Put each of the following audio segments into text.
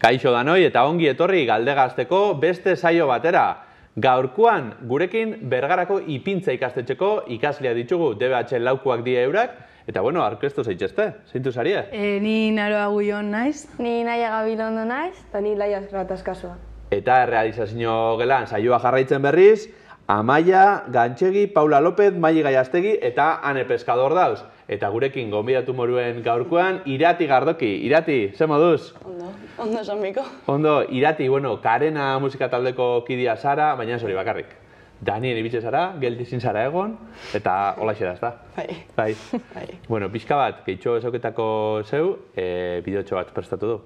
Kaixo danoi eta ongi etorri Galdegazteko beste saio batera. Gaurkoan gurekin Bergarako ipintza ikastetxeko ikaslea ditugu, DBH laukoak die eurak, eta bueno, aurkeztu zaitezte, zeintu zarie? Ni Naroa Guion naiz. Ni Naia Gabilondo naiz. Eta ni Laia Rataskasua. Eta errealizazio gelan saioa jarraitzen berriz, Amaia Gantxegi, Paula López, Maili Gaiastegi eta Ane Pescador dauz. Eta gurekin gonbidatu moruen gaurkoan, Irati Gardoki. Irati, ze moduz? Ondo esanbiko. Ondo, Irati, bueno, Karena musika taldeko kidea zara, baina ez hori bakarrik. Danien ibitze zara, geldizin zara egon, eta holaxe da, ezta? Bai. Bueno, pixka bat, gehitxo ezauketako zeu, bideotxo bat prestatu du.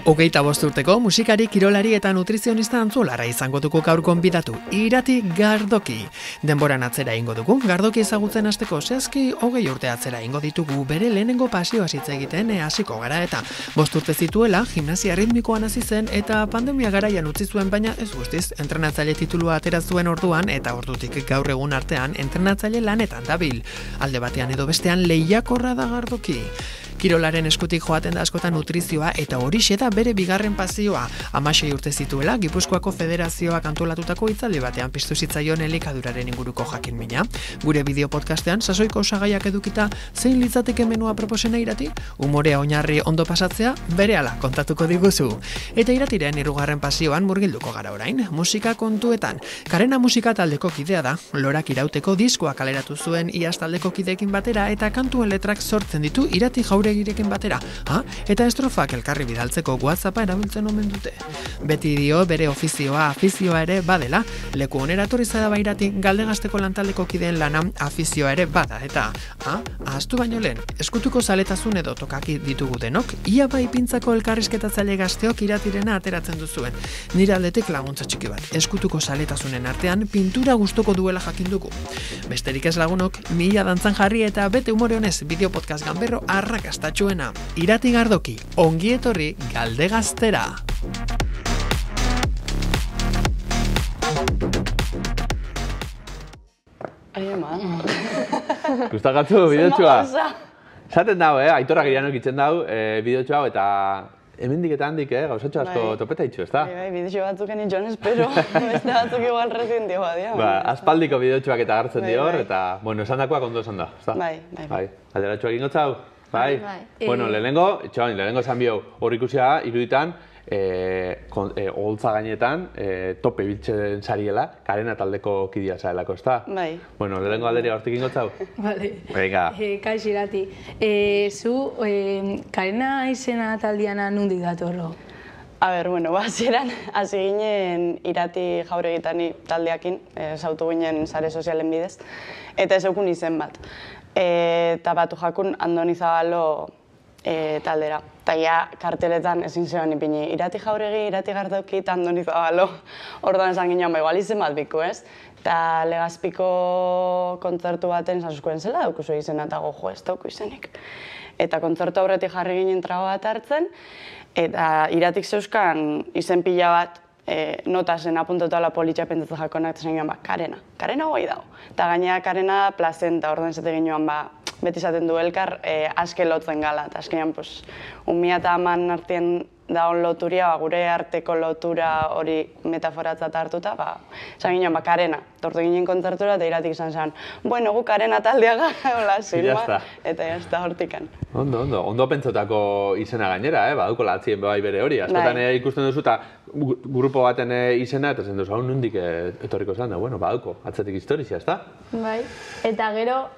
25 urteko musikari, kirolari eta nutrizionista antzularra izango dugu gaur gonbidatu, Irati Gardoki. Denboran atzera ingo dugu, Gardoki ezagutzen hasteko zehazki 20 urte atzera ingo ditugu bere lehenengo pasioa hitz egiten hasiko gara eta 5 urte zituela gimnasia ritmikoan hasi zen eta pandemia garaian utzi zuen, baina ez guztiz entrenatzaile titulua atera zuen orduan eta ordutik gaur egun artean entrenatzaile lanetan dabil. Alde batean edo bestean lehiakorra da Gardoki. Kirolaren eskutik joaten da askotan nutrizioa eta horixe da bere bigarren pasioa. 16 urte zituela, Gipuzkoako Federazioak antolatutako hitzaldi batean piztu zitzaion elikaduraren inguruko jakin-mina. Gure bideo podcastean sasoiko osagaiak edukita zein litzateke menua proposena Irati? Umorea oinarri ondo pasatzea berehala kontatuko diguzu. Eta Iratiren hirugarren pasioan murgilduko gara orain, musika kontuetan. Karena musika taldeko kidea da, Lorak Irauteko diskoa kaleratu zuen iaz taldeko kideekin batera eta kantuen letrak sortzen ditu Irati Jauregirekin batera. Eta estrofak elkarri bidaltzeko WhatsAppa erabiltzen omen dute. Beti dio bere afizioa ere badela. Leku onera etorri zara Irati, Galdegazteko lantaldeko kideen lana afizioa ere bada. Eta, ahaztu baino lehen, eskutuko zaletasun edo tokaki ditugu denok, ia bai pintzako elkarrizketatzaile gazteok Iratirena ateratzen duzuen. Nire aldetik laguntza txiki bat, eskutuko zaletasunen artean pintura gustuko duela jakin dugu. Besterik ez lagunok, mila dantzan jarri eta bete umore honez bideo podcast ganberro arrakastatxuena. Irati Gardoki, ongi etorri Galdegaztera. Gustakatzu bideotxoa? Zaten dau, Aitorra Girianok itzen dau bideotxoa eta hemendik eta handik, gauzatxo asko topeta itxu, ezta? Bai, bideotxo batzuk enitzen espero, beste batzuk igual rezientia badia. Aspaldiko bideotxoak eta gartzen dior, eta, bueno, esan dakoak ondo esan da, ezta? Bai. Alderatxoak ingotzau? Bai. Bueno, lehenengo esan bio hor ikusia iruditan, oholtza gainetan, tope biltzen zariela, Karena taldeko kidea zaelako, ezta? Bai. Bueno, lehenengo alderia hortik ingotzau? Vale. Venga. Kaixo Irati. Zu, Karena izena taldiana nundi datorro? A ber, bueno, hasieran hasi ginen Irati Jauregitani taldeakin, sautu ginen sare sozialen bidez, eta ez eukun izen bat. Eta batu jakun Andoni Zabalo taldera. Eta ja karteletan ezin zegoen ipini Irati Jauregi, Irati Gardoki eta Andoni Zabalo. Orduan esan ginen, igual izen bat biku, ez? Eta Legazpiko kontzertu baten esan zela daukuzu izena eta gojo ez dauku izenik. Eta kontzertu aurretik jarri ginen trago bat hartzen, eta Iratik zeuzkan izen pila bat notasen apuntatuala politxa pentsatzen jakonak eta zen ginen, Karena guai dago. Eta gainera Karena plazenta, orduan zate ginen, beti izaten du elkar, aske lotzen gala. Eta azkenean, 2010 artean daun loturia, gure arteko lotura hori metaforatzat hartuta, esan ginen, Karena. Tortu ginen kontzertura eta Iratik izan zen, bueno, gu Karena taldeaga, hola, zirma, eta jazta hortikan. Ondo pentsatako izena gainera, baduko latzien bai bere hori. Askotan ikusten duzu eta grupo baten izena, eta zen duzu, hau nondik etorriko zen da, bueno, baduko, atzatik historizia, ezta? Bai, eta gero,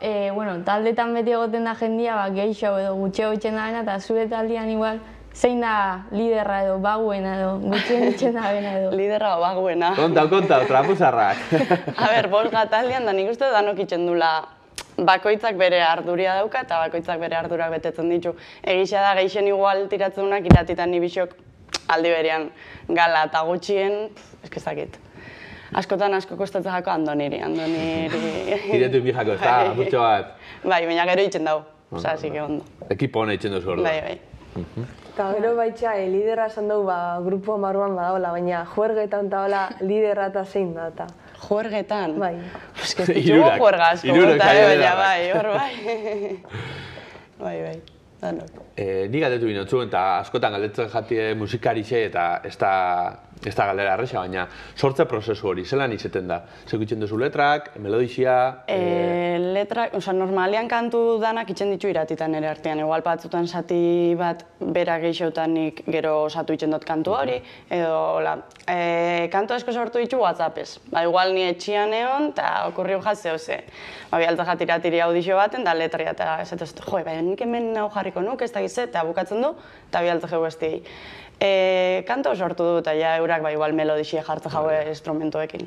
taldetan beti egoten da jendia, geixo edo gutxeo itxen da bena, eta zure taldean igual, zein da liderra edo baguena edo gutxien itxen da bena edo? Liderra o baguena. Konta, trapuzarrak. A ber, bost taldean da nik uste danok itxen dula bakoitzak bere arduria dauka eta bakoitzak bere ardurak betetzen ditu. Egisa da geixen igual tiratzenunak Iratitan nibixok aldi berean gala eta gutxien, eskezakit. Askotan asko kostatzen jako Andoniri. Iretu inbijako, ez da, apurtxo bat? Bai, baina gero itxen dau, oza, así que ondo. Ekipo hona itxen duzu ordu. Bai. Eta gero baitxa, liderra esan dugu, grupo marruan badaola, baina juergetan eta hola liderra eta zein da eta. Juergetan? Bai. Ez que ez ditugu juerga asko, baina bai, hor bai. Bai. danok. Ni galdetu binotzu, eta askotan galdetzen jatie musikarixe eta ez da galdera arresa, baina sortze prozesu hori, zelan izeten da? Zeuk itxen duzu letrak, melodixia? Letrak, normalian kantu danak itxen ditu iratitan ere artean. Igual batzutan zati bat bera geixotanik gero osatu itxen dut kantu hori, edo kantu asko sortu ditu WhatsAppez. Igual ni etxian egon, eta okurriu jatzeo ze. Bialtza jatiratiri audizio baten, da letria, eta esatuz, nik hemen hau jarriko nuk, ez da gizet, eta bukatzen du, eta bialtza jau bestiei. Kanto sortu du, eta ja eurak igual melodixia jartzen jaue instrumentoekin.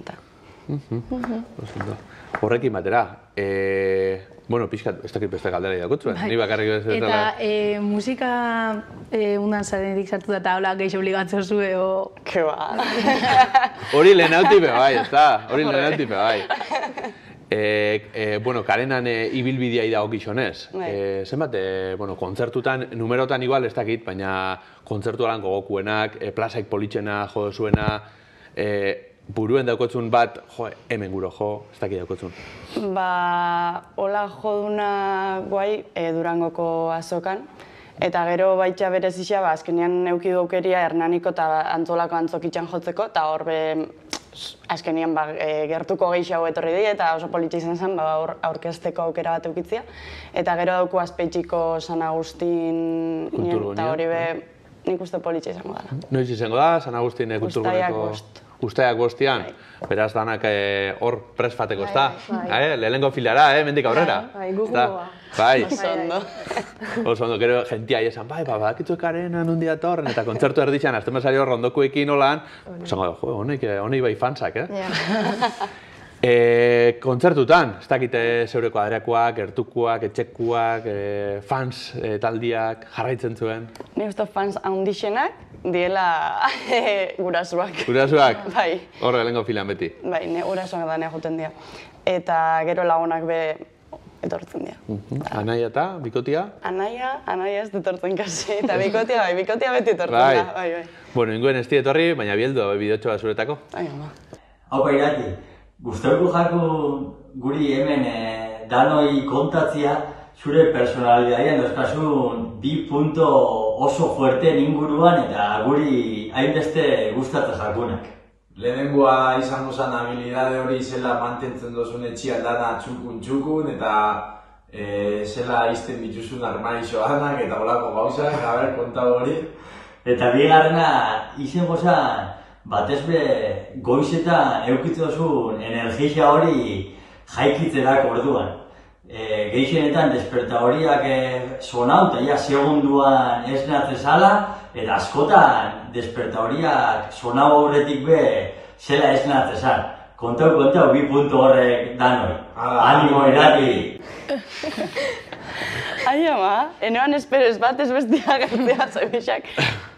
Horrekin batera, bueno, pixkat, ez dakit beste galdera idakotzuen, ni bakarrik ez dela. Eta musika undan zarenetik sartu da, eta hola geixo obligatzeo zue, o... Ke ba! Hori lehenautipe bai, ez da, hori lehenautipe bai. Bueno, Karenan ibilbidea idagokizonez. Zenbat, kontzertutan, numerotan igual ez dakit, baina kontzertu alan gogokuenak, plazaik politxena jo zuena, buruen daukotzun bat, hemen guro jo, ez dakit daukotzun. Hola joduna guai Durangoko azokan, eta gero baitxa berezisa, azkenean neukidu aukeria Hernaniko eta Antzolako antzokitxan jotzeko, eta hor azkenean gertuko gehiago etorri di eta oso politxe izan zen aurkezteko aukera bat eukitzia. Eta gero dauku Azpeitxiko San Agustin eta hori nik uste politxe izango dela. Noiz izango da, San Agustin kulturguneko... Uztaiak bostian, beraz danak hor presfateko, ez da? Lehenengo filara, mendik aurrera. Bai, oso ondo. Oso ondo, gero jentia esan, badakitzu Karenan undi datorren, eta kontzertu erditxan, azten bezari hor rondokuekin holan, zango da, honek bai fansak, Kontzertutan, ez dakite zeure kuadrekoak, gertukoak, etxekuak, fans taldiak, jarraitzen zuen? Ni uste fans handixenak diela gurasuak. Gurasuak? Bai. Horre lehenko filan beti? Bai, gurasuak danea joten dira. Eta gero lagunak be etortzen dira. Anaia eta bikotia? Anaia ez etortzen kasi, eta bikotia beti etortzen da. Bai. Bueno, inguen ez etorri, baina bieldo bidotxo bat zuretako. Haupa Irati, gustauko jaku guri hemen danoi kontatzia zure personalidadian dozkasun bi punto oso fuerteen inguruan eta guri hainbeste gustatzen jakunak. Lehenengoa izango zen habilidade hori zela mantentzen dozun etxian dana txukun eta zela izten dituzun armaixo danak eta holako gauzak, konta hori. Eta bigarrena izango zen batezbe goizetan eukitzen dozun energia hori jaikitzerako orduan. Gehienetan despertadoriak sonau eta segunduan esnatzezala eta askotan despertadoriak sonau aurretik be zela esnatzezal. Kontau, bi punto horrek danoi. Animo Irati! Ai ama, enoan espero ez bat ez bestia gertzea zoibixak.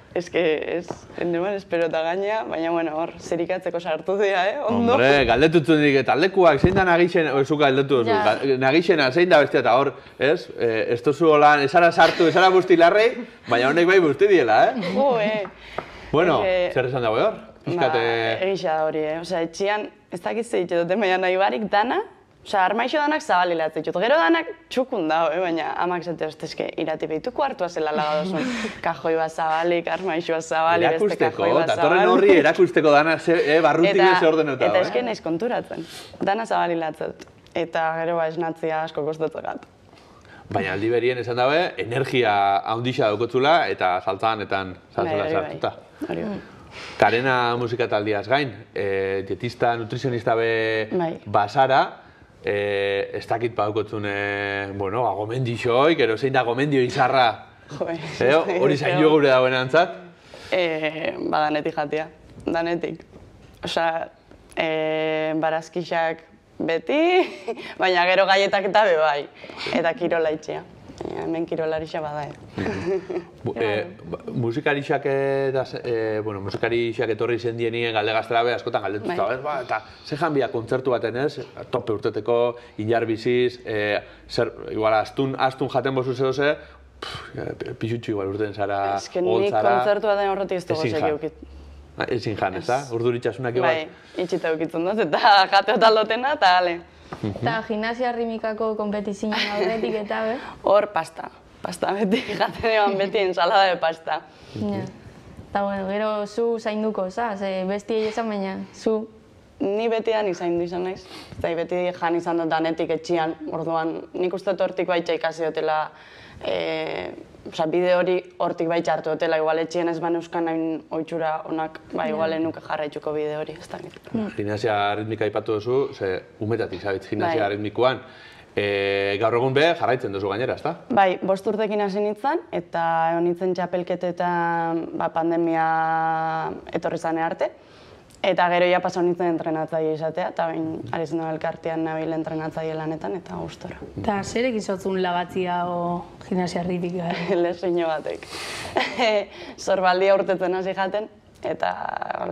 Ez que, enoan espero eta gaina, baina bueno, hor, zerikatzeko sartu dira, ondo. Hombre, galdetutzen dik, talekuak zein da nagixena, zuk galdetu duzu, nagixena zein da bestia eta hor, ez? Ez duzu holan, esara sartu, esara bustilarrei, baina honek bai busti diela, Bueno, zer esan dago hor? Egisa da hori, osea, etxian, ez dakitze ditu dute, baina nahi barik dana, osea, armaixo danak zabalilatzen ditut. Gero danak txukun dago, baina amak zate ostezke Irati behituko hartua zela laga dozun. Kajoi bat zabalik, armaixoa zabalik, beste kajoi bat zabalik. Datorren horri erakusteko dana, barrutik ez ordeneta. Eta eske naiz konturatzen, dana zabalilatzen. Eta gero esnatzia asko kostatzen. Baina aldi berien esan dabe, energia handixa daukotzula eta saltzanetan sartuta. Karena musika taldiaz gain, dietista, nutrizionista be basara, ez dakit paukotzun, gomendixoik, ero zein da gomendio izarra. Hori zain jo gure dagoen antzat? Danetik jatia, danetik. Osea, barazkixak beti, baina gero gaietak eta bai, eta kirola itxea. Hemen kirolarixa bada, Musikarixak etorri izan dienien galde gaztera be, askotan galdetuta, eta ze janbia kontzertu baten ez, tope urteteko, inar biziz, igual astun jaten bozu zehoze, pixutxu igual urten zara, holtzara. Ez que nik kontzertu baten horretik ez dugu zeki eukit. Ezin jan, ez da? Urduritxasunak igual? Bai, itxita eukitzen dut, eta jateo taldotena, eta ale. Eta gimnasia rimikako kompetizioan aurretik eta be? Hor pasta. pasta beti, jaten eban beti ensalada de pasta. Ja. Eta, bueno, gero zu zainduko, zaz, bestiei esan baina, zu. Ni beti dan izaindu izan naiz, eta beti jan izan dut danetik etxian, orduan nik uste dut hortik baitxa ikasi dutela, bide hori hortik baitxa hartu dutela, igual etxien ez ban euskan hain oitxura onak, igual nuke jarraitzuko bide hori, ez da. Gimnasia ritmika aipatu duzu, ze umetatik zabitz gimnasia ritmikoan. Gaur egun be jarraitzen duzu gainera, ezta? Bai, 5 urtekin hasi nintzen, eta egon nintzen txapelketetan pandemia etorri zane arte. Eta gero ja pasau nintzen entrenatzaile izatea, eta bain ari zen elkartean nabil entrenatzaile lanetan, eta gustora. Eta zer egin zotzun lagatzia o gimnasia ritmikoa? Lezino batek. Zorbaldia urtetzen hasi jaten, eta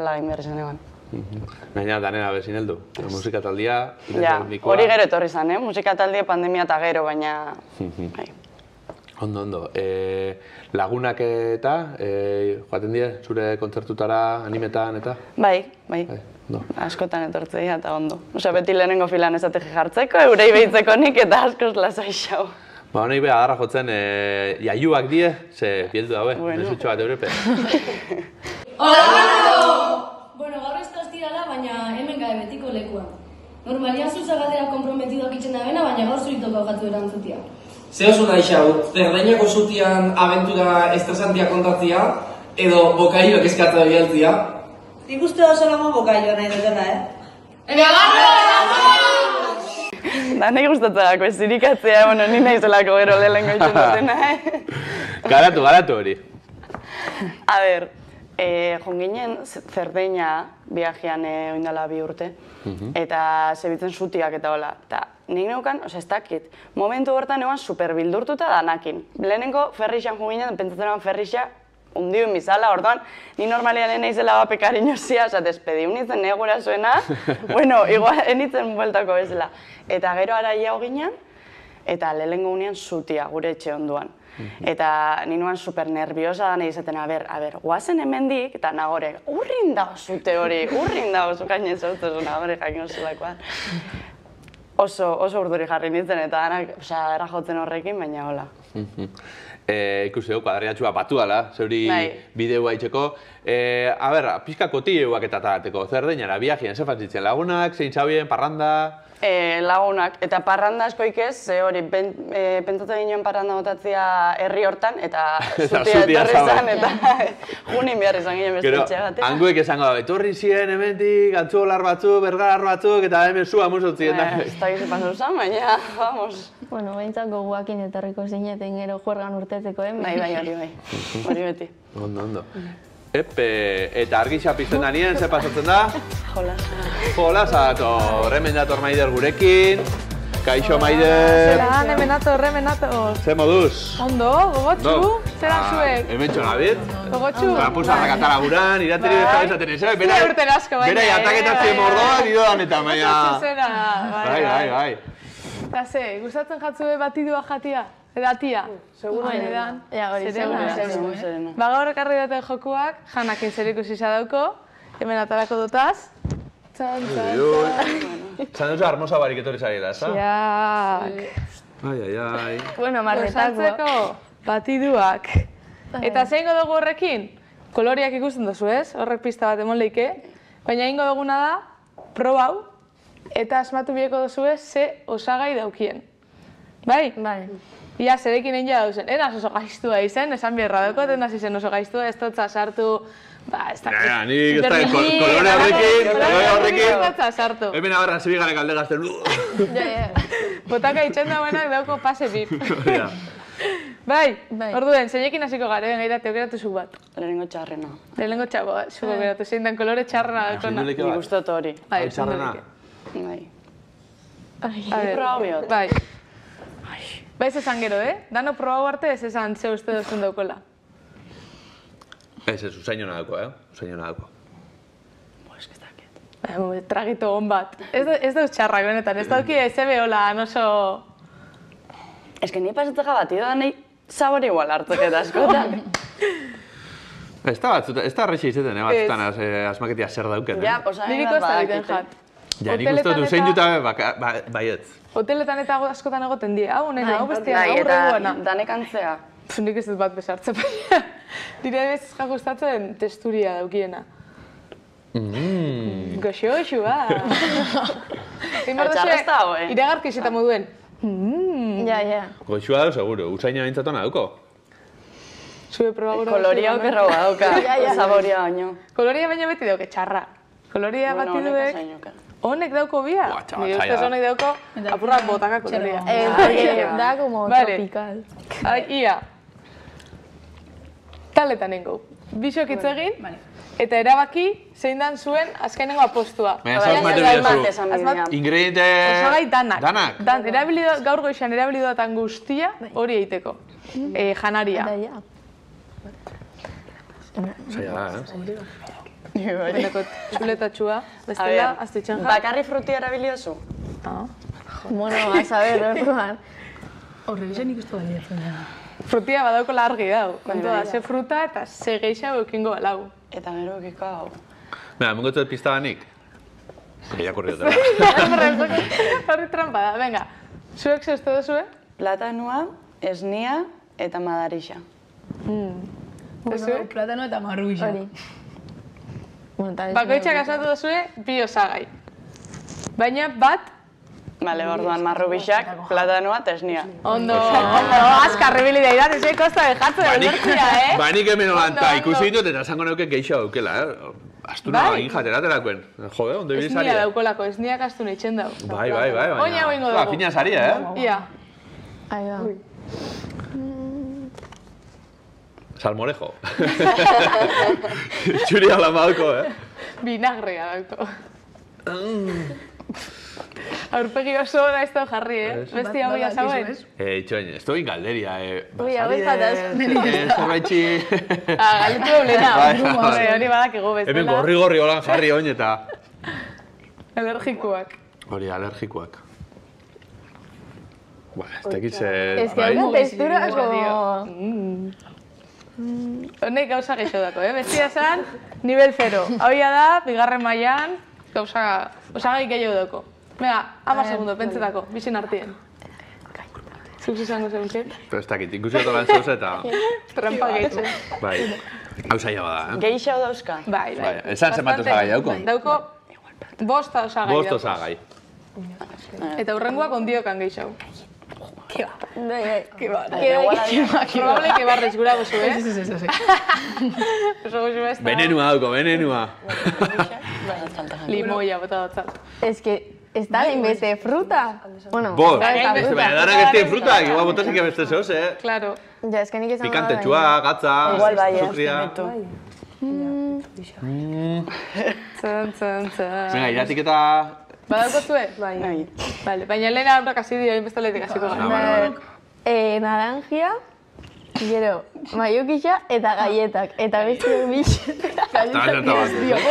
lagin behar izan egon. Gaina danera bezin heldu, musikataldia, ja, hori gero etorri zen, musikataldia pandemia eta gero, baina... Ondo. Lagunak eta joaten dira zure kontzertutara, animetan eta? Bai. Askotan etortze dira eta ondo. Osea, beti lehenengo filan esategi jartzeko, eurei behitzeko nik eta askoz lasai xau. Honek beha agarra jotzen jaiuak die, ze bieldu daue, mesutxo bat eurepe. Hola! Bueno, gaur ez tostirala, baina hemen gabe betiko lekuan. Normalian zuzagatera komprometidoak itxen da bena, baina gaur zuritoko gatu erantzutia. Zer oso nahi xau, Zerdainako zutian abentura estresantia kontatzia, edo bokaioak eskatzea bialtzia? Nik uste oso lamo bokaioa nahi dutela, Da nahi gustatzeko ez zirikatzea, bueno, ni nahi zelako gero lehenko itxen dutena, Garatu hori. A ber, joan ginen Zerdeina viajean oindala 2 urte, eta zebitzen zutiak eta hola. Nik neukan, ez dakit, momentu hortan egon superbildurtuta danakin. Lehenengo ferrixan joan ginen, pentsatzen egon ferrixa undiun bizala, orduan, ni normalian naizela bapekariño zia, oza, despediu nintzen negura zuena, bueno, igual, enitzen bueltako bezala. Eta gero araia ginen, eta lehenengo unean zutia gure etxe onduan. Eta ninuan super nerviosa da nahi izaten, a ber, guazen hemendik, eta nagore, urrin dago zute hori, urrin dago zukainen zautezuna, hori jakin zulakoan. Oso urduri jarri nintzen eta era jotzen horrekin, baina hola. Ikusi dugu, kuadriatxua batu dala, zeuri bideoa itxeko. A ber, pixka kotilleuak eta tagateko, Zerdainara, viajien, ze fantzitzen lagunak, zein txabien, parranda? Lagunak, eta parranda askoik ez, ze hori, pentsatzen ginen parranda botatzea herri hortan, eta zutia etorri zen, eta junin behar izan ginen bestetxe bat. Hanguek esango da, etorri ziren hemendik, antzuolar batzuk, bergar batzuk, eta hemen zu amusotzien da. Ez da gizu pasau zen, baina, vamos. Bueno, behintzako guakin etorriko zineten gero juergan urtetzeko, Hori beti. Ondo. Eta argixa pizten da nien, ze pasatzen da? Jolasa dator, hemen dator Maider gurekin. Kaixo Maider. Zeran, hemen dator. Ze moduz? Ondo, gogotxu, zeran zuek. Hemen txonabit. Gogotxu. Trapuzarrak atara guran, irateri bezala esaten ez, Zure urten asko, baina. Bera jataketatzen mordoak idoan eta maia. Bai. Eta ze, gustatzen jatzue batidua jatia? Edatia? Seguro edan. Ja, hori, seguro. Gaur ekarri duten jokuak, janakin zer ikusi zadauko, hemen atarako dutaz. Zan. Zan duzu armosa barik etorri zarela, ez da? Ziak. Ai. Bueno, marretako. Batiduak. Eta zeingo dugu horrekin? Koloriak ikusten duzu, ez? Horrek pista bat emon leike. Baina ingo duguna da, probau, eta asmatu bieko duzu ez, ze osagai daukien. Bai? Bai. Ia, zerekin egin dauzen, enaz oso gaiztua izen, esan bierra daukot, enaz izen oso gaiztua, ez dutza sartu, ez da... Nik ez da, kolore horrekin, ez dutza sartu. Hemen agarra zebigarek alde gazten. Botaka itxen dauenak dauko pase bip. Bai, orduen, zeinekin hasiko gara, ben gairate, okeratu zuk bat. Lehenengo txarrena. Lehenengo txago, zuko geratu, zein den kolore txarrena daukona. Nik ustot hori. Txarrena? Bai. Bai. Bai, ez esan gero, Dano probau arte ez esan ze uste duzun daukola. Ez, usaiñona dauko, Usaiñona dauko. Ez dakit. Tragito hon bat. Ez dauz txarrak, benetan. Ez dauki ez ebe hola, oso... Ez que ni pasatzeka batido da nahi sabor igual hartzek eta askotan. Ez da arrexi izaten, batzutan asmaketia zer dauken. Ja, posa Niriko ez da biten jat. Ja, nik uste dut zein dut baietz. Hoteletan eta askotan egoten die, hau nena, hau bestia, hau reguana. Danek antzea. Nik ez dut bat besartzen, baina nire bezizka gustatzen testuria daukiena. Goxoxua. Iragarki zeta moduen. Ja. Goxua dago, seguro. Usaina bintzatona dauko. Zue proba gura. Koloria okerra dauka, saboria baino. Koloria baino beti dauke, txarra. Koloria bati duek. Honek dauko bia. Nire ustez honek dauko apurrak botaka koloria. Da como tropical. Ia. Taletan nengo. Bisok hitz egin, eta erabaki zein dan zuen azkenengo apostua. Ingrediente... Osagai danak. Danak? Gaur goizan erabilidoatan guztia hori egiteko. Janaria. Zaila da, Beneko txuletatxua, bestela, aztitxan jar. Bakarri frutia erabiliozu? Bueno, a saber, orduan. Horre, izan ikustu baliatzen da. Frutia badauko largi dau. Kontu da, ze fruta eta ze geixa eukingo balau. Eta gero ekiko hau. Mira, mungotzet pizta banik. Irakurri dut. Horri trampa da, venga. Zuek zeuste duzue? Platanua, esnia eta madarixa. Platano eta marruixa. Bakoitzak asatu duzue bi osagai. Baina bat... Bale, orduan marrubixak, platanua eta esnia. Ondo, azkarri bilideidad, ez kosta dejatzen energia, Banik hemen olanta ikusi ditut eta esango neuke geixa daukela, Astuna egin jateraterakoen. Jode, ondo ibili zaria. Esnia daukolako, esniak astuna itxen dau. Bai, Oina hoingo dugu. Fina zaria, Ia. Ahí da. Salmorejo. Txuri alamauko, Vinagrea dauko. Aurpegi oso da ez da jarri, Besti hau ia zauen? Itxoin, ez duin galderia, Ui, hau ez pataz. Zerbaitxi... Galetu doblena. Hori badakigu bestela. Hemen gorri holan jarri oin eta... Alergikoak. Hori, alergikoak. Ez tekitze... Ez que hau textura como... Honek gauza geixo dako, Bestia esan, nivel 0. Hau da, bigarren mailan, osagai gehiago dako. Venga, 10 segundo, pentsetako, bizin artien. Zuk izango zeunke? Pero ez dakit, ikusi dut lan zeuz eta... Trampa gehiago. Bai, hau zaila bada, Geixa dauzka? Bai. Esan zenbat osagai dauko? Dauko, 5 osagai. 5 osagai. Eta hurrengoak ondiokan gehiago. Kiba. Probable que barrez gura gozu, Oso gozu ez da. Venenua dauko, venenua. Limoia bota datzat. Es que... Está de inbeste fruta. Bueno, Bos, baina danak ez dien fruta, igual botazik beste zehoz, Claro. Ja, es que nik esan Pikante txua, gatza, sufria. Venga, iratik eta... Badauko zue? Bai. Baina lehen aurrak hasi dira, inbestaletik hasiko gara. Naranjia, gero, maiokixa eta gaietak. Eta beste Galletak.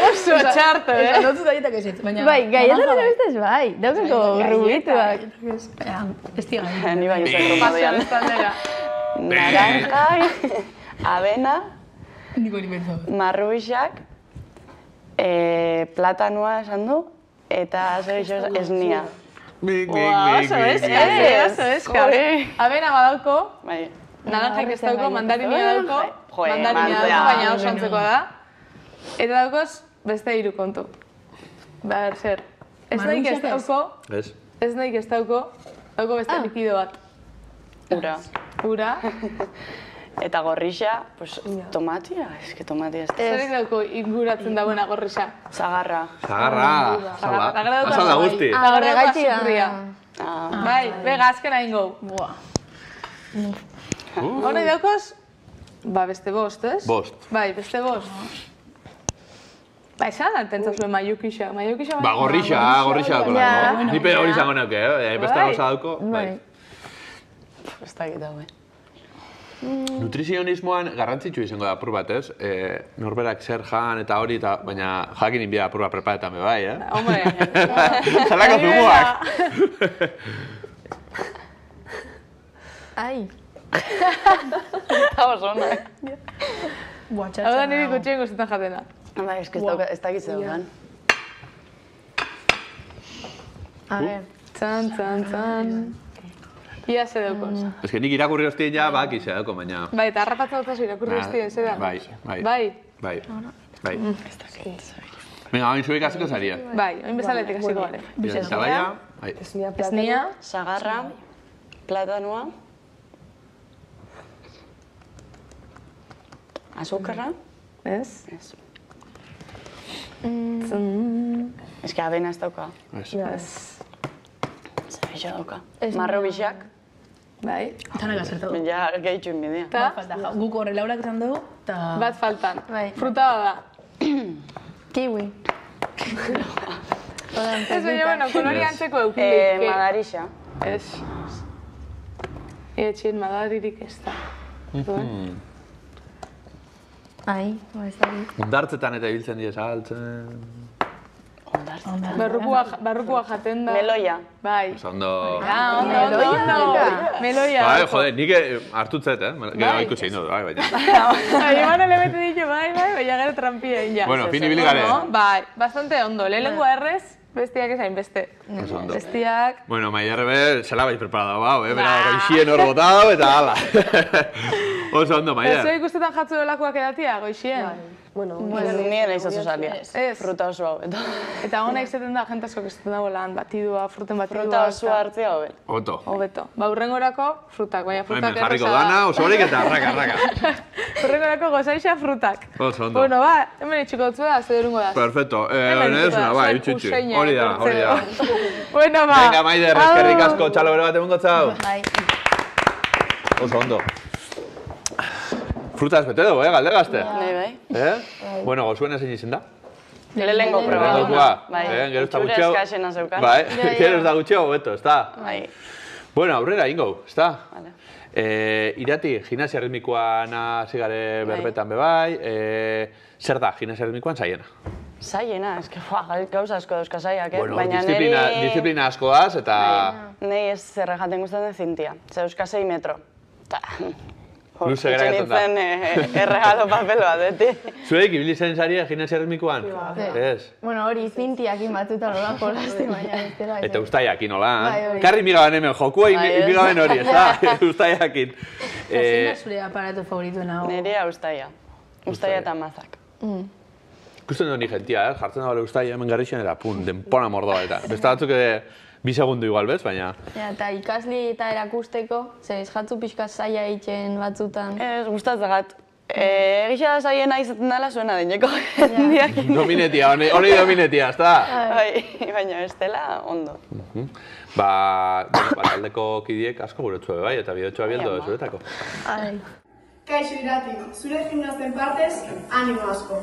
Oso txarto, Notzu galletak ez ez, baina... Bai, gaietak eta bestez bai. Daukako rubituak. Esti galletak. Ni baino zer romadian. Naranja, avena, marrubixak, platanua esan du, eta esnia. Oso eska. Avena badauko, naranjak ez dauko, mandarinia dauko, baina oso antzeko da. Eta daukoz, beste 3 kontu. Ber, zer. Ez nahik ez dauko, dauko beste likido bat. Ura. Eta gorrixa, pues, tomatia, eske tomatia ez da. Zerek dauko inguratzen dagoena gorrixa? Zagarra. Zagarra, azalda guzti. Horregaitxi da. Bai, bega, azkena ingo. Horre daukoz, beste 5, ez? 5. Bai, beste 5. Ba, esan altentza zuen maiukixa. Gorrixa dauko lako. Nipe hori izango neuke, beste gauza dauko. Bai. Ez dakit hau, Nutrizionismoan garrantzitsu izango da apur bat, ez? Norberak zer jan eta hori, baina jakin inbia apur bat preparetan be bai, Hombre. Zalako zumoak. Ai. Eta oso ona. Hau da niri kutxien guztetan jatena. Ba, ez dakit zeudan. A ver. Txan. Ia ze daukoz. Ez que nik irakurri hostien ja, baki ze dauko, baina... Bai, eta harrapatza dutazu irakurri hostien, zera? Bai. Venga, hain zuek hasiko zaria. Bai, hain bezaletik hasiko gare. Esnia, sagarra, platanua, azukarra. Ez? Ez. Ez que abena ez dauka. Ez. Zer bixo dauka. Marro bixak. Bai. Tanak acertatu. Ja, gehitxu inbidea. Eta? Guk horre laurak esan dugu, eta... Bat faltan. Bai. Fruta da. Kiwi. Ez baina, bueno, kolori antzeko eukilik. Madarixa. Ez. Etxin, madaririk ez da. Ai, ez da. Ondartzetan eta ibiltzen dira saltzen... Barrukua jaten da. Meloia. Bai. Ondo... Ondo. Meloia. Bai, jode, nik hartutzet, Gero ikusi egin dut, baina... Iban elebete ditu, bai, baina gero trampia egin ja. Bueno, fin ibili gare. Bai, bastante ondo. Lehenengoa errez, bestiak ezain beste. Bestiak... Bueno, Maider zela bai preparada bau, bera goixien hor botau eta hala. Oso ondo, Maider. Zue ikustetan jatzu delakoak edatia, goixien? Bueno, nire nahi zazu salia. Fruta oso hau, eta hona izaten da, jente asko izaten dago lan, batidua, fruten batidua. Fruta oso hartzea hobe. Oto. Hobeto. Ba, urrengorako frutak, baina frutak erresa. Jarriko dana, oso horik eta arraka. Urrengorako gozaixa frutak. Oso ondo. Bueno, ba, hemen itxiko dutzu da, zer erungo da. Perfecto. Enesuna, ba, itxutxu. Hori da. Bueno, ba. Venga, Maider, eskerrik asko, txalo bere bat emungo txau. Bai. Oso ondo. Frutaz bete dugu, galde gazte? Bai. Bueno, gozuen ezin izen da? Lehenengo proba. Gero ez da Itxura eskasena zeukan. Bai, gero ez da gutxeo, beto, ez da? Bai. Bueno, aurrera ingo, ez da? Irati, gimnasia ritmikoan hasi gare berbetan bebai. Zer da, gimnasia ritmikoan zaiena? Zaiena, eske gauza asko dauzka zaiak, Bueno, disiplina askoaz eta... Nei ez zerre jaten gustatzen zintia. Ze dauzka 6 metro. Luze gara gaten da. Itxenitzen erregalo papeloa, beti. Zuek, ibili zen zaria gimnasia ritmikoan? Ez? Bueno, hori zintiakin batuta nola jolaste, baina ez dira. Eta ustaiakin, hola? Karri migaban hemen, jokua migaban hori, ez da? Ustaiakin. Zein da zure aparatu favorituen hau? Nerea ustaia. Ustaia eta mazak. Ikusten dut ni jentia, jartzen da bale ustaia hemen garrixen eta pun, denpona mordoa eta. Beste batzuk 2 segundu igual, bez, baina... Eta ikasli eta erakusteko, zer jatzu pixka zaila egiten batzutan. Ez, gustatzagat. Egisa da zaiena izaten dela zuena dineko jendiakin. Dominetia, hori dominetia, ez da? Bai, baina ez dela ondo. Ba, taldeko kidiek asko guretzue bai, eta bidotxoa bieldo zuretako. Kaixo Irati, zure gimnasten partez, animo asko.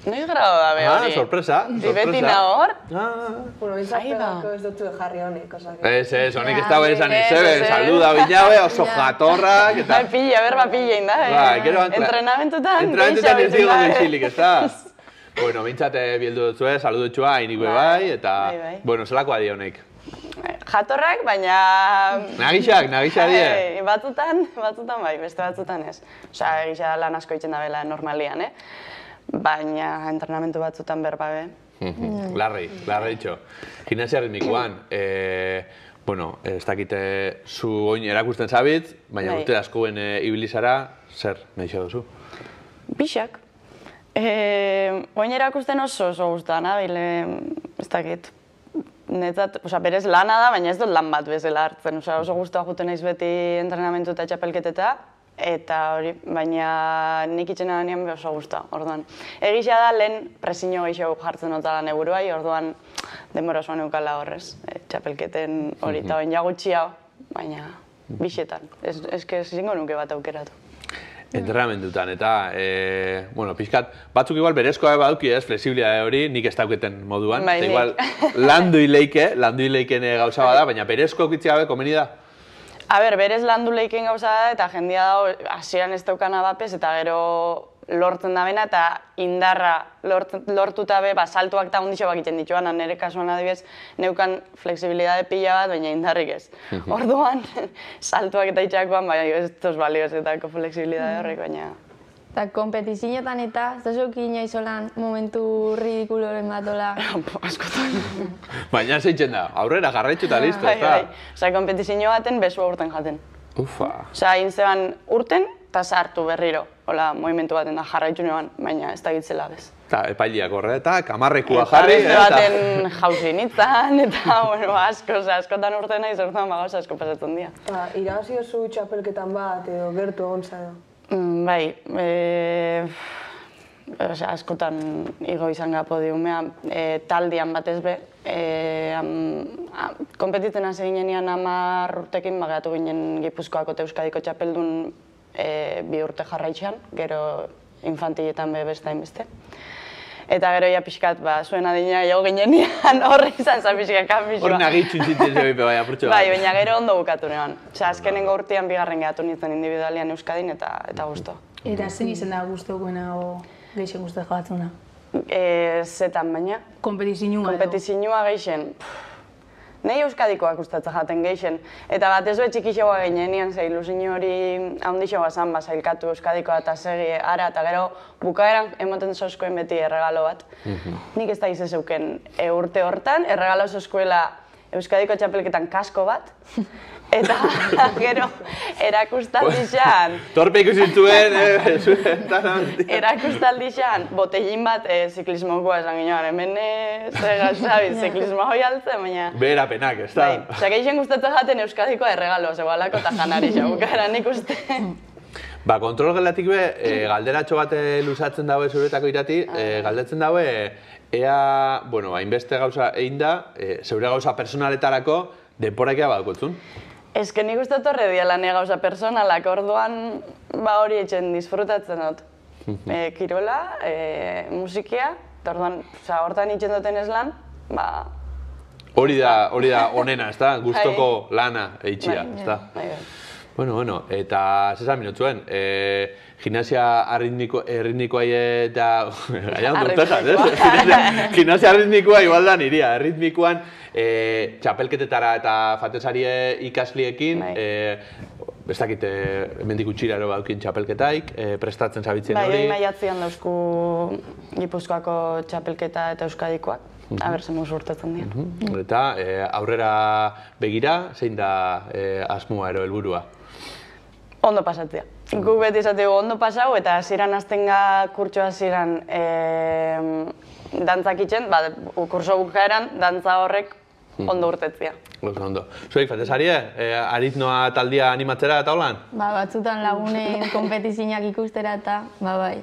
Noiz grado da be hori? Sorpresa. Beti nahor? Bueno, izateko ez dutu jarri honek, osak. Ez, honek ez dago esan izeben, saluda binaue, oso jatorrak, eta... Bai, pilla, berba pilla inda, Entrenamentutan ez digo gentxilik, ez da? Bueno, bintzate bieldu dutzue, saludutxua, inikue bai, eta... Bueno, zelakoa di honek? Jatorrak, baina... Nagixak die? Batzutan bai, beste batzutan ez. Osa, egisa lan asko itzen da bela normalian, baina entrenamentu batzutan berbabe. Larri itxo. Gimnasia ritmikoan, bueno, ez dakite zu oin erakusten zabitz, baina urte askoen ibilizara, zer nahi duzu? Bixak. Oin erakusten oso guztan, ez dakit. Netzat, berez lana da, baina ez dut lan bat bezala hartzen. Oso guztua juten naiz beti entrenamentu eta txapelketeta. Eta hori, baina nik itxena denean oso guztua, orduan. Egisa da, lehen presiño gehiago jartzen otala neburuai, orduan denbora osoan eukala horrez, txapelketen hori, eta baina gutxi hau, baina bixetan. Ez que zingo nuke bat aukeratu. Entrenamentutan, eta, bueno, pixkat, batzuk igual berezkoa baduki ez, flexibilia hori, nik ez dauketen moduan. Eta igual, landu ileiken gauza bada, baina berezko eukitzi gabe komeni da? A ber, berez landu leiken gauza da, eta jendia da, hasieran ez daukana bapez, eta gero lortzen da bena eta indarra lortuta be, saltuak eta hundixo egiten dituan, nire kasuan adibidez, neukan flexibilidade pila bat, baina indarrik ez. Orduan, saltuak eta itxakoan, bai, ez tos baliozetako flexibilidade horrek, baina... Eta kompetizioetan eta, ez da zuki inaizolan momentu ridikuloren bat ola? Askotan. Baina zeitzen da, aurrera jarraitzu eta listo, ez da? Osa, kompetizio baten besua urten jaten. Ufa. Osa, zeban urten, eta sartu berriro. Hola, movimentu baten da jarraitzu neban, baina ez da gitzela bez. Eta epailiak horretak, amarrekua jarri, eta beste baten jauzi nintzen, eta, bueno, askotan urten nahi zortan bagauza asko pasatzen dira. Irabazi oso txapelketan bat, edo gertu egon edo? Bai, askotan igo izan gara podiumean, taldian batez be. Konpetitzen hasi ginean 10 urtekin, bagatu ginen Gipuzkoako eta Euskadiko txapeldun 2 urte jarraitzean, gero infantiletan be beste hainbeste. Eta gero ja pixkat, zuen adina jo ginean horre izan zen pixkat kanbizua. Hor nagitxun zitzen zebipe bai apurtxo bat. Bai, baina gero ondo bukatu neban. Azkenengo urtean bigarren gehatu nintzen individualian Euskadin eta guztu. Eta zen izan da guztokoena o geixen guztu jogatzuna? Zetan baina. Kompetizioa edo? Kompetizioa geixen. Nei Euskadikoak gustatzen jaten geixen. Eta batez be txikixoa ginean, ze ilusio hori handixoa zan, zailkatu Euskadikoa eta segi ara, eta gero bukaeran ematen zozkoen beti erregalo bat. Nik ez da izazeuken urte hortan, erregalo zozkoela Euskadiko txapelketan kasko bat, eta gero erakustaldixan... Torpe ikusitzuen, Erakustaldixan botellin bat ziklismokoa esan ginoan, hemen zegazabiz ziklismo hoi altzen, baina... Beherapenak, ez da? Bai, gehien gustatzen jaten Euskadikoa erregalo, zegoalako eta janari xabukaeran ikuste. Ba, kontrol gelatik be, galderatxo bat luzatzen daue zuretako Irati, galdetzen daue, ea, bueno, hainbeste gauza egin da, zeure gauza personaletarako denporakia badukotzun. Ez que nik uste torre diala nire gauza personalak, orduan hori etxen disfrutatzen dut. Kirola, musikia, eta orduan, hortan itxen duten ez lan, Hori da onena, ez da? Gustoko lana eitxia, ez da? Bueno, eta zesan minutzuen, gimnasia erritmikoa eta... Gimnasia erritmikoa igual da niria, erritmikoan txapelketetara eta fatesarie ikasliekin, ez dakit, hemendik utxira ero badukin txapelketaik, prestatzen zabitzen hori. Bai, maiatzean dauzku Gipuzkoako txapelketa eta Euskadikoak, aber zen musu urtetzen dira. Eta aurrera begira, zein da asmoa ero helburua? Ondo pasatzea. Guk beti esateko ondo pasau eta hasieran aztenga kurtso hasieran dantzak itxen, kurso bukaeran dantza horrek ondo urtetzea. Ondo. Zuek, fatesarie, aritnoa taldia animatzera eta holan? Batzutan lagunen kompetizioak ikustera eta, bai.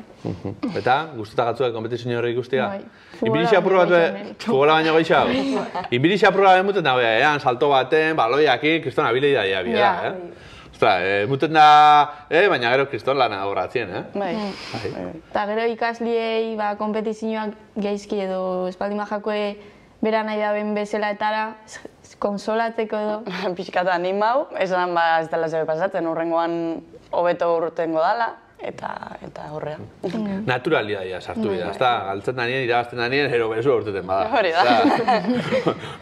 Eta, gustutatzuek kompetizio horre ikustia? Bai. Inbirixia apurra bat, futbola baino goixau? Inbirixia apurra bat muten da, salto baten, baloiakin, kriston abilei daia bida, Ostra, muten da, baina gero kriston lana horratzien, Bai. Eta gero ikasliei kompetizioak geizki edo espaldin majakoe bera nahi daben bezelatara konsolatzeko edo. Pixkata animau, esan ez dela zebe pasatzen, urrengoan hobeto urtengo dala, eta horrea. Naturalidadia sartu bida, ez da, galtzen danien, irabazten danien, ero bezu urteten bada. Hori da.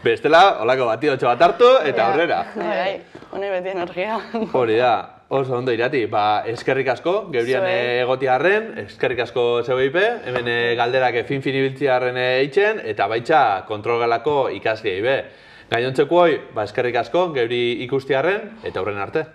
Bestela, holako batidotxo bat hartu, eta aurrera. Bai, honi beti energia. Hori da, oso ondo Irati, eskerrik asko, geurian egotiarren, eskerrik asko zeueipe, hemen galderak fin ibiltziarren eitzen, eta baitza kontrolgalako ikasliei be. Gainontzekooi, eskerrik asko, geuri ikustiarren, eta aurren arte.